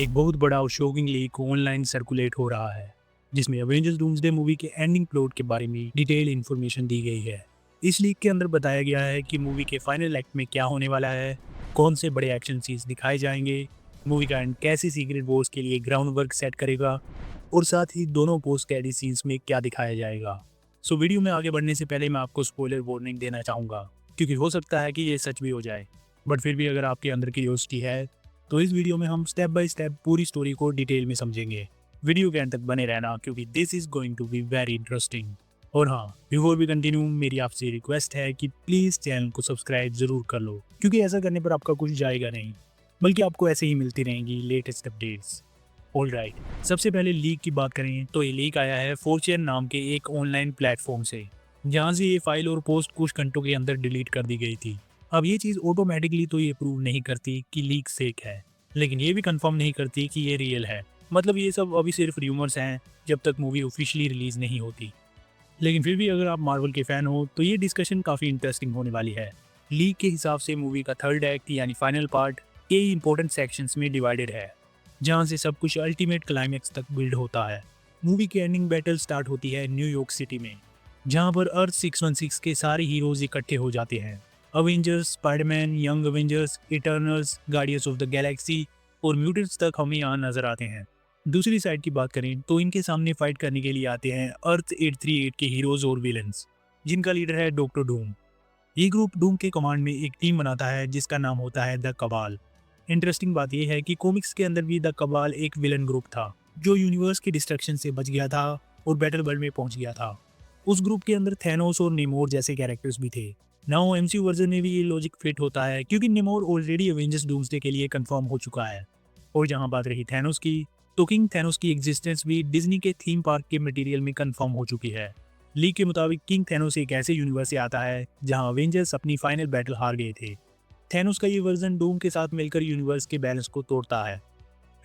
एक बहुत बड़ा और शॉकिंग लीक ऑनलाइन सर्कुलेट हो रहा है जिसमें अवेंजर्स डूम्सडे मूवी के एंडिंग प्लॉट के बारे में डिटेल इन्फॉर्मेशन दी गई है। इस लीक के अंदर बताया गया है कि मूवी के फाइनल एक्ट में क्या होने वाला है, कौन से बड़े एक्शन सीन्स दिखाए जाएंगे, मूवी का एंड कैसे सीक्रेट वॉर्स के लिए ग्राउंड वर्क सेट करेगा और साथ ही दोनों पोस्ट क्रेडिट सीन्स में क्या दिखाया जाएगा। सो वीडियो में आगे बढ़ने से पहले मैं आपको स्पॉइलर वार्निंग देना चाहूँगा क्योंकि हो सकता है कि ये सच भी हो जाए, बट फिर भी अगर आपके अंदर क्यूरियोसिटी है तो इस वीडियो में हम स्टेप बाय स्टेप पूरी स्टोरी को डिटेल में समझेंगे। वीडियो के अंत तक बने रहना क्योंकि this is going to be very interesting. और हाँ, बिफोर वी कंटिन्यू मेरी आपसे रिक्वेस्ट है कि प्लीज चैनल को सब्सक्राइब जरूर कर लो क्योंकि ऐसा करने पर आपका कुछ जाएगा नहीं, बल्कि आपको ऐसे ही मिलती रहेंगी लेटेस्ट अपडेट्स। ऑलराइट, सबसे पहले लीक की बात करें तो ये लीक आया है 4chan नाम के एक ऑनलाइन प्लेटफॉर्म से, जहाँ से ये फाइल और पोस्ट कुछ घंटों के अंदर डिलीट कर दी गई थी। अब ये चीज़ ऑटोमेटिकली तो ये प्रूव नहीं करती कि लीक फेक है, लेकिन ये भी कंफर्म नहीं करती कि ये रियल है। मतलब ये सब अभी सिर्फ र्यूमर्स हैं जब तक मूवी ऑफिशियली रिलीज नहीं होती। लेकिन फिर भी अगर आप मार्वल के फैन हो तो ये डिस्कशन काफ़ी इंटरेस्टिंग होने वाली है। लीक के हिसाब से मूवी का थर्ड एक्ट यानी फाइनल पार्ट कई इंपॉर्टेंट सेक्शंस में डिवाइडेड है, जहाँ से सब कुछ अल्टीमेट क्लाइमैक्स तक बिल्ड होता है। मूवी की एंडिंग बैटल स्टार्ट होती है न्यूयॉर्क सिटी में, जहाँ पर अर्थ 616 के सारे हीरोज इकट्ठे हो जाते हैं। Avengers, Spiderman, young Avengers, Eternals, Guardians of the Galaxy और म्यूटेंट्स तक हमें यहाँ नजर आते हैं। दूसरी साइड की बात करें तो इनके सामने फाइट करने के लिए आते हैं अर्थ 838 के हीरोज और विलन्स, जिनका लीडर है डॉक्टर डूम। ये ग्रुप डूम के कमांड में एक टीम बनाता है जिसका नाम होता है द कबाल। इंटरेस्टिंग बात यह है कि कॉमिक्स के अंदर भी द कबाल एक विलन ग्रुप था जो यूनिवर्स की डिस्ट्रक्शन से बच गया था और बैटल वर्ल्ड में पहुंच गया था। उस ग्रुप के अंदर थैनोस और निमोर जैसे कैरेक्टर्स भी थे। नाउ एमसीयू वर्जन में भी ये लॉजिक फिट होता है क्योंकि निमोर ऑलरेडी अवेंजर्स डूम्सडे के लिए कंफर्म हो चुका है। और जहां बात रही थैनोस की, तो किंग थैनोस की एग्जिस्टेंस भी डिज्नी के थीम पार्क के मटेरियल में कंफर्म हो चुकी है। लीक के मुताबिक किंग थैनोस एक ऐसे यूनिवर्स से आता है जहां अवेंजर्स अपनी फाइनल बैटल हार गए थे। थैनोस का ये वर्जन डूम के साथ मिलकर यूनिवर्स के बैलेंस को तोड़ता है।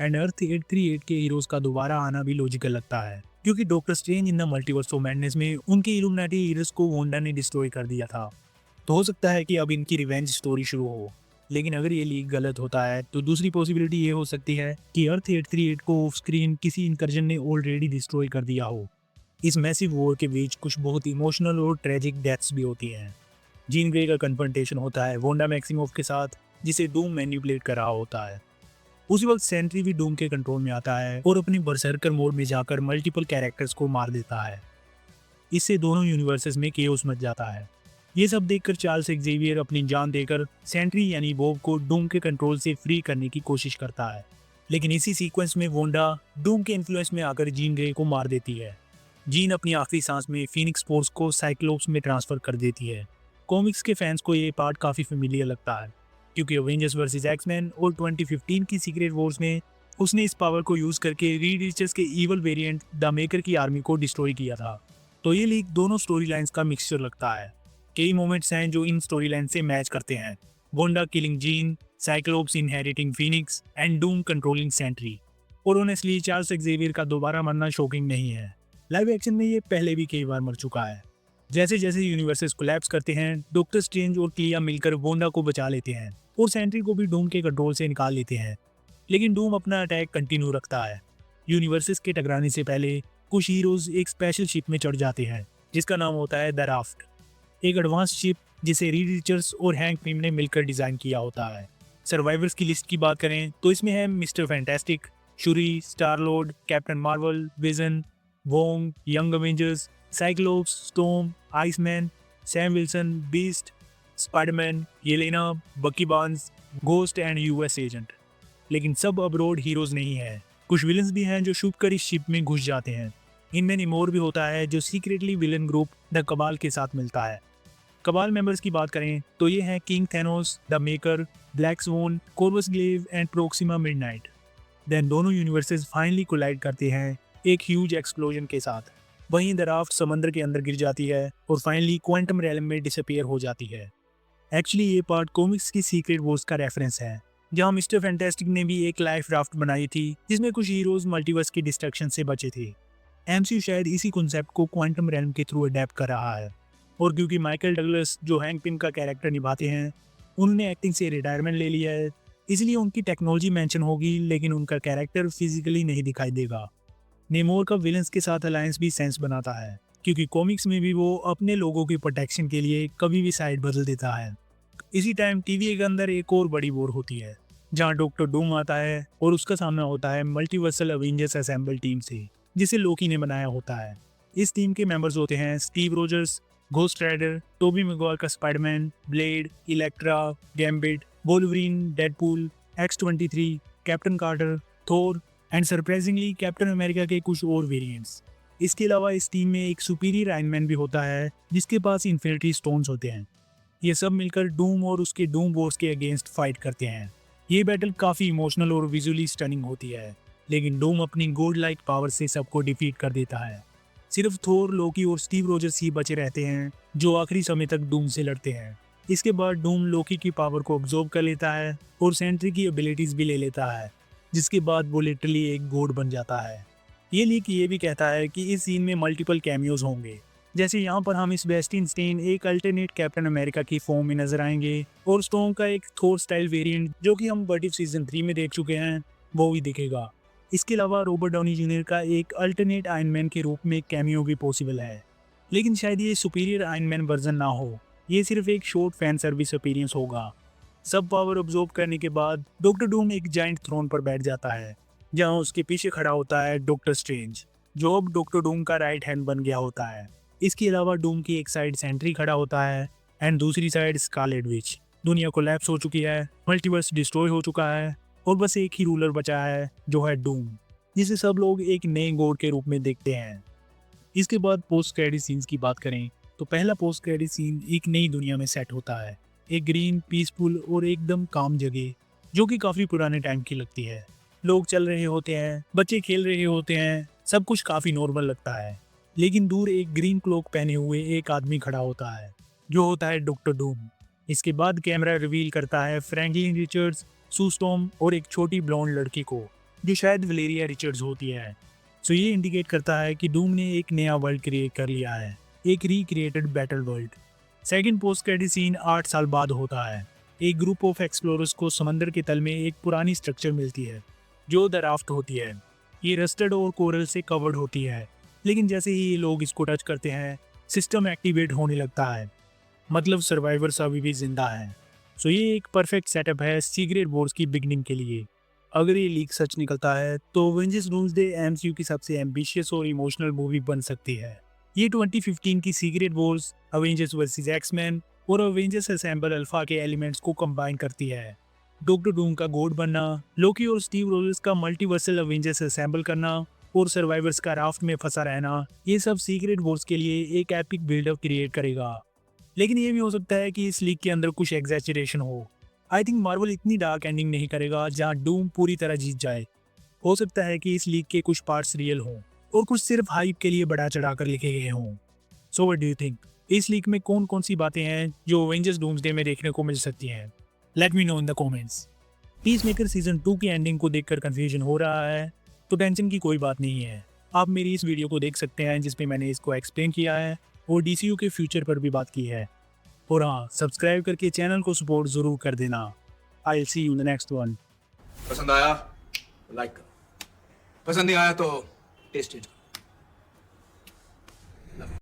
एंड अर्थ 838 के हीरोज का दोबारा आना भी लॉजिकल लगता है क्योंकि doctor strange in the multiverse of madness में उनके इल्यूमिनाटी हीरोज को वांडा ने डिस्ट्रॉय कर दिया था। तो हो सकता है कि अब इनकी रिवेंज स्टोरी शुरू हो। लेकिन अगर ये लीक गलत होता है तो दूसरी पॉसिबिलिटी ये हो सकती है कि अर्थ 838 को ऑफ स्क्रीन किसी इनकर्जन ने ऑलरेडी डिस्ट्रॉय कर दिया हो। इस मैसिव वॉर के बीच कुछ बहुत इमोशनल और ट्रेजिक डेथ्स भी होती हैं। जीन ग्रे का कन्फ्रंटेशन होता है वांडा मैक्सिमोफ के साथ, जिसे डूम मैनिपुलेट कर रहा होता है। उसी वक्त सेंट्री भी डूम के कंट्रोल में आता है और अपनी बरसर्कर मोड में जाकर मल्टीपल कैरेक्टर्स को मार देता है। इससे दोनों यूनिवर्सेस में केओस मच जाता है। ये सब देखकर चार्ल्स एक्जेवियर अपनी जान देकर सेंट्री यानी बॉब को डूम के कंट्रोल से फ्री करने की कोशिश करता है। लेकिन इसी सीक्वेंस में वांडा डूम के इन्फ्लुएंस में आकर जीन ग्रे को मार देती है। जीन अपनी आखिरी सांस में फीनिक्स फोर्स को साइक्लोप्स में ट्रांसफर कर देती है। कॉमिक्स के फैंस को ये पार्ट काफ़ी फेमिलियर लगता है क्योंकि अवेंजर्स वर्सेस एक्समैन और 2015 की सीक्रेट वॉर्स में उसने इस पावर को यूज़ करके रीड रिचर्स के इवल वेरिएंट द मेकर की आर्मी को डिस्ट्रॉय किया था। तो ये लीक दोनों स्टोरी लाइन्स का मिक्सचर लगता है। कई मोमेंट्स हैं जो इन स्टोरी लाइन से मैच करते हैं। Wanda killing Jean, Cyclops inheriting Phoenix and Doom controlling Sentry. और ऑनेस्टली चार्ल्स एक्जेवियर का दोबारा मरना शॉकिंग नहीं है। लाइव एक्शन में ये पहले भी कई बार मर चुका है। जैसे जैसे यूनिवर्सेस कोलैप्स करते हैं, डॉक्टर स्ट्रेंज और क्लिया मिलकर वांडा को बचा लेते हैं और सेंट्री को भी डूम के कंट्रोल से निकाल लेते हैं। लेकिन डूम अपना अटैक कंटिन्यू रखता है। यूनिवर्सेस के टकराने से पहले कुछ हीरोज एक स्पेशल शिप में चढ़ जाते हैं जिसका नाम होता है द राफ्ट, एक एडवांस शिप जिसे रीड रिचर्स और हैंक पिम ने मिलकर डिजाइन किया होता है। सर्वाइवर्स की लिस्ट की बात करें तो इसमें है Mister Fantastic, Shuri, Star Lord, Captain Marvel, Vision, Wong, Young Avengers, Cyclops, Storm, Iceman, Sam Wilson, Beast, Spiderman, Yelena, Bucky Barnes, Ghost and US Agent. लेकिन सब अब्रोड हीरोज नहीं है। कुछ विलन्स भी हैं जो छुप कर इस शिप में घुस जाते हैं। इनमें निमोर भी होता है जो सीक्रेटली विलन ग्रुप द कबाल के साथ मिलता है। कबाल मेंबर्स की बात करें तो ये हैं King Thanos, the Maker, Black Swan, Corvus Glaive and Proxima Midnight. Then दोनों यूनिवर्सेस फाइनली कोलाइड करते हैं एक ह्यूज एक्सप्लोजन के साथ। वहीं द राफ्ट समंदर के अंदर गिर जाती है और फाइनली क्वांटम रेलम में डिसअपीयर हो जाती है। एक्चुअली ये पार्ट कॉमिक्स की सीक्रेट वॉर्स का रेफरेंस है, जहां मिस्टर फैंटास्टिक ने भी एक लाइफ राफ्ट बनाई थी जिसमें कुछ हीरोज मल्टीवर्स की डिस्ट्रक्शन से बचे थे। एमसीयू शायद इसी कॉन्सेप्ट को क्वांटम रेलम के थ्रू अडेप्ट कर रहा है। और क्योंकि माइकल डगलस जो हैंक पिम का कैरेक्टर निभाते हैं, उन्होंने एक्टिंग से रिटायरमेंट ले लिया है, इसलिए उनकी टेक्नोलॉजी मेंशन होगी लेकिन उनका कैरेक्टर फिजिकली नहीं दिखाई देगा। नेमोर का विलन्स के साथ अलायंस भी सेंस बनाता है क्योंकि कॉमिक्स में भी वो अपने लोगों की प्रोटेक्शन के लिए कभी भी साइड बदल देता है। इसी टाइम टीवी के अंदर एक और बड़ी वॉर होती है जहां डॉक्टर डूम आता है और उसका सामना होता है मल्टीवर्सल अवेंजर्स असेंबल टीम से, जिसे लोकी ने बनाया होता है। इस टीम के मेंबर्स होते हैं Steve Rogers, Ghost Rider, Toby Maguire का Spiderman, Blade, Elektra, Gambit, Wolverine, Deadpool, X-23, Captain Carter, Thor and surprisingly Captain America के कुछ और वेरिएंट्स। इसके अलावा इस टीम में एक सुपीरियर आयरन मैन भी होता है जिसके पास इन्फिनिटी स्टोन्स होते हैं। ये सब मिलकर डूम और उसके डूम वॉर्स के अगेंस्ट फाइट करते हैं। ये बैटल काफ़ी इमोशनल और विजुअली स्टनिंग होती है, लेकिन डूम अपनी गॉड लाइक पावर से सबको डिफीट कर देता है। सिर्फ थोर, लोकी और स्टीव रोजर्स ही बचे रहते हैं जो आखिरी समय तक डूम से लड़ते हैं। इसके बाद डूम लोकी की पावर को ऑब्जॉर्व कर लेता है और सेंट्री की एबिलिटीज भी ले लेता है, जिसके बाद वो लिटरली एक गॉड बन जाता है। ये लीक ये भी कहता है कि इस सीन में मल्टीपल कैमियोज होंगे, जैसे यहाँ पर हम सेबेस्टियन स्टेन एक अल्टरनेट कैप्टन अमेरिका की फॉर्म में नजर आएंगे और स्टोन का एक थोर स्टाइल वेरिएंट जो कि हम बट इफ सीजन 3 में देख चुके हैं वो भी दिखेगा। इसके अलावा रॉबर्ट डाउनी जूनियर का एक अल्टरनेट आयरन मैन के रूप में कैमियो भी पॉसिबल है, लेकिन शायद ये सुपीरियर आयरन मैन वर्जन ना हो, ये सिर्फ एक शॉर्ट फैन सर्विस अपीयरेंस होगा। सब पावर ऑब्जॉर्व करने के बाद डॉक्टर डूम एक जाइंट थ्रोन पर बैठ जाता है जहां उसके पीछे खड़ा होता है डॉक्टर स्ट्रेंज, जो अब डॉक्टर डूम का राइट हैंड बन गया होता है। इसके अलावा डूम की एक साइड सेंट्री खड़ा होता है एंड दूसरी साइड स्कारलेट विच। दुनिया कोलैप्स हो चुकी है, मल्टीवर्स डिस्ट्रॉय हो चुका है और बस एक ही रूलर बचा है जो है डूम, जिसे सब लोग एक नए गॉड के रूप में देखते हैं। इसके बाद पोस्ट क्रेडिट सीन्स की बात करें तो पहला पोस्ट क्रेडिट सीन एक नई दुनिया में सेट होता है, एक ग्रीन, पीसफुल और एकदम काम जगह जो कि काफ़ी पुराने टाइम की लगती है। लोग चल रहे होते हैं, बच्चे खेल रहे होते हैं, सब कुछ काफ़ी नॉर्मल लगता है। लेकिन दूर एक ग्रीन क्लोक पहने हुए एक आदमी खड़ा होता है जो होता है डॉक्टर डूम। इसके बाद कैमरा रिवील करता है फ्रैंकलिन रिचर्ड्स, सू स्टॉर्म और एक छोटी ब्लॉन्ड लड़की को जो शायद वलेरिया रिचर्ड्स होती है। सो ये इंडिकेट करता है कि डूम ने एक नया वर्ल्ड क्रिएट कर लिया है, एक recreated battle world. Second post credit scene 8 साल बाद होता है। एक ग्रुप ऑफ एक्सप्लोरर्स को समंदर के तल में एक पुरानी स्ट्रक्चर मिलती है जो द राफ्ट होती है। ये रस्टेड और कोरल से कवर्ड होती है, लेकिन जैसे ही ये लोग इसको टच करते हैं सिस्टम एक्टिवेट होने लगता है, मतलब सर्वाइवर्स अभी भी जिंदा हैं। सो ये एक परफेक्ट सेटअप है सीक्रेट वॉर्स की बिगनिंग के लिए। अगर ये लीक सच निकलता है तो अवेंजर्स डूम्सडे एमसीयू की सबसे एम्बिशियस और इमोशनल मूवी बन सकती है। ये 2015 की Secret Wars, Avengers versus X-Men और अवेंजर्स असेंबल अल्फा के एलिमेंट्स को कंबाइन करती है। डॉक्टर डूम का गॉड बनना, लोकी और स्टीव रोजर्स का मल्टीवर्सल अवेंजर्स असेंबल करना और सर्वाइवर्स का राफ्ट में फंसा रहना, ये सब सीक्रेट वॉर्स के लिए एक एपिक बिल्डअप क्रिएट करेगा। लेकिन ये भी हो सकता है कि इस लीक के अंदर कुछ एग्जैचरेशन हो। आई थिंक मार्वल इतनी डार्क एंडिंग नहीं करेगा जहां डूम पूरी तरह जीत जाए। हो सकता है कि इस लीक के कुछ पार्ट्स रियल हों और कुछ सिर्फ हाइप के लिए बढ़ा चढ़ाकर लिखे गए हों। So what do you think, इस लीक में कौन कौन सी बातें हैं जो अवेंजर्स डूम्सडे में देखने को मिल सकती हैं? Let me know in the comments. Peacemaker season 2 की एंडिंग को देखकर कंफ्यूजन हो रहा है तो टेंशन की कोई बात नहीं है। आप मेरी इस वीडियो को देख सकते हैं जिसमें मैंने इसको एक्सप्लेन किया है और डीसीयू के फ्यूचर पर भी बात की है। और हाँ, सब्सक्राइब करके चैनल को सपोर्ट जरूर कर देना। I will see you in the next one. पसंद आया लाइक करो, पसंद नहीं आया तो टेस्ट इट।